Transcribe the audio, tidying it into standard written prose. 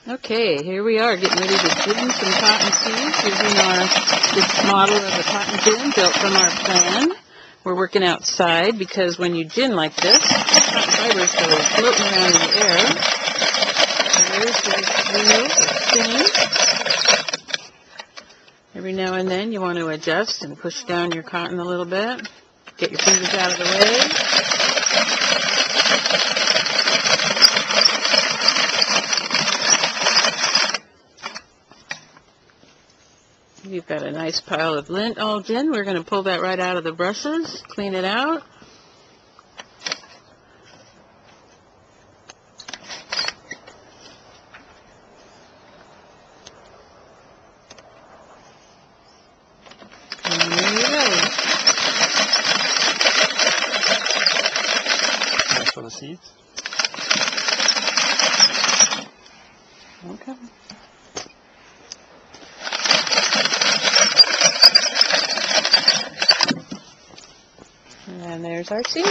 Okay, here we are getting ready to gin some cotton seeds using this model of a cotton gin built from our plan. We're working outside because when you gin like this, cotton fibers go floating around in the air. And there's the wheel spinning. Every now and then you want to adjust and push down your cotton a little bit. Get your fingers out of the way. You've got a nice pile of lint all gin. We're going to pull that right out of the brushes, clean it out. And there you go. That's for the seeds. Okay. And there's our seeds.